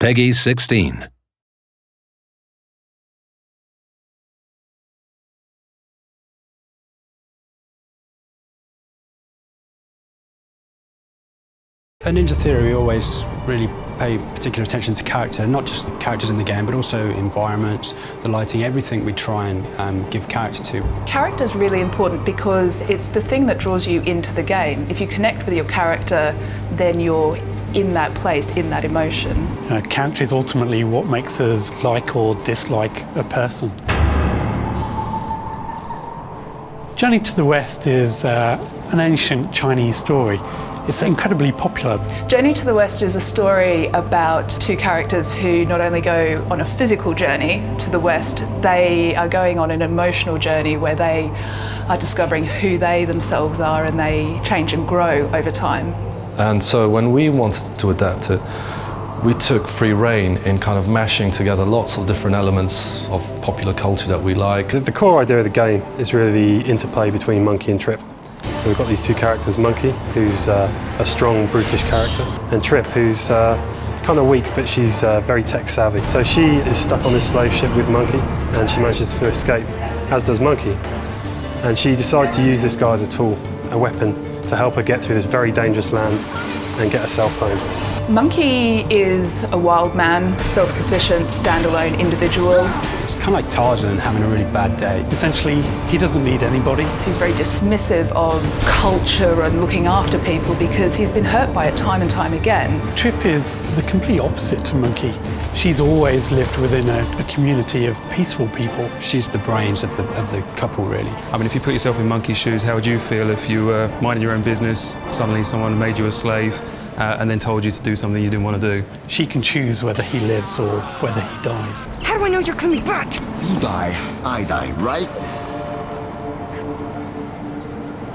Peggy 16. At Ninja Theory, we always really pay particular attention to character, not just characters in the game, but also environments, the lighting, everything we try and give character to. Character's really important because it's the thing that draws you into the game. If you connect with your character, then you're in that place, in that emotion. Character is ultimately what makes us like or dislike a person. Journey to the West is an ancient Chinese story. It's incredibly popular. Journey to the West is a story about two characters who not only go on a physical journey to the West, they are going on an emotional journey where they are discovering who they themselves are, and they change and grow over time. And so when we wanted to adapt it, we took free rein in kind of mashing together lots of different elements of popular culture that we like. The core idea of the game is really the interplay between Monkey and Trip. So we've got these two characters, Monkey, who's a strong, brutish character, and Trip, who's kind of weak, but she's very tech savvy. So she is stuck on this slave ship with Monkey, and she manages to escape, as does Monkey. And she decides to use this guy as a tool, a weapon, to help her get through this very dangerous land and get herself home. Monkey is a wild man, self-sufficient, standalone individual. It's kind of like Tarzan having a really bad day. Essentially, he doesn't need anybody. He's very dismissive of culture and looking after people because he's been hurt by it time and time again. Trip is the complete opposite to Monkey. She's always lived within a community of peaceful people. She's the brains of the couple, really. I mean, if you put yourself in Monkey's shoes, how would you feel if you were minding your own business, suddenly someone made you a slave, and then told you to do something you didn't want to do? She can choose whether he lives or whether he dies. How do I know you're coming back? You die, I die, right?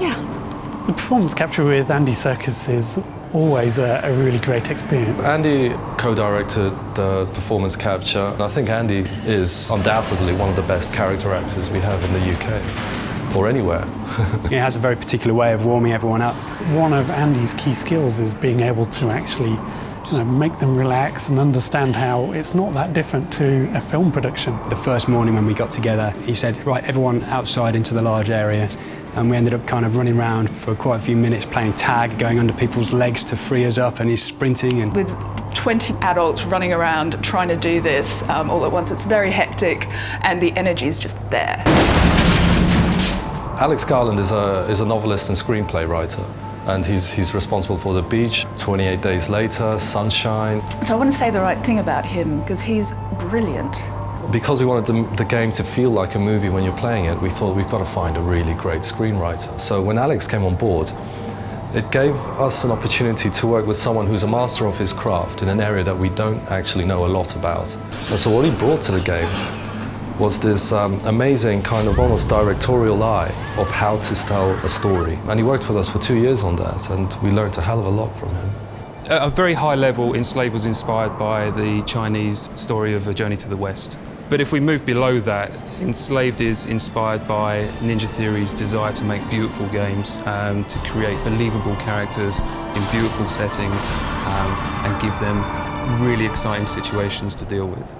Yeah. The performance capture with Andy Serkis is always a really great experience. Andy co-directed the performance capture, and I think Andy is undoubtedly one of the best character actors we have in the UK, or anywhere. He has a very particular way of warming everyone up. One of Andy's key skills is being able to actually make them relax and understand how it's not that different to a film production. The first morning when we got together, he said, right, everyone outside into the large area. And we ended up kind of running around for quite a few minutes playing tag, going under people's legs to free us up, and he's sprinting. And with 20 adults running around trying to do this all at once, it's very hectic, and the energy is just there. Alex Garland is a novelist and screenplay writer, and he's responsible for The Beach, 28 Days Later, Sunshine. But I want to say the right thing about him, because he's brilliant. Because we wanted the game to feel like a movie when you're playing it, we thought we've got to find a really great screenwriter. So when Alex came on board, it gave us an opportunity to work with someone who's a master of his craft in an area that we don't actually know a lot about. And so what he brought to the game was this amazing kind of almost directorial eye of how to tell a story. And he worked with us for 2 years on that, and we learned a hell of a lot from him. At a very high level, Enslaved was inspired by the Chinese story of A Journey to the West. But if we move below that, Enslaved is inspired by Ninja Theory's desire to make beautiful games, to create believable characters in beautiful settings, and give them really exciting situations to deal with.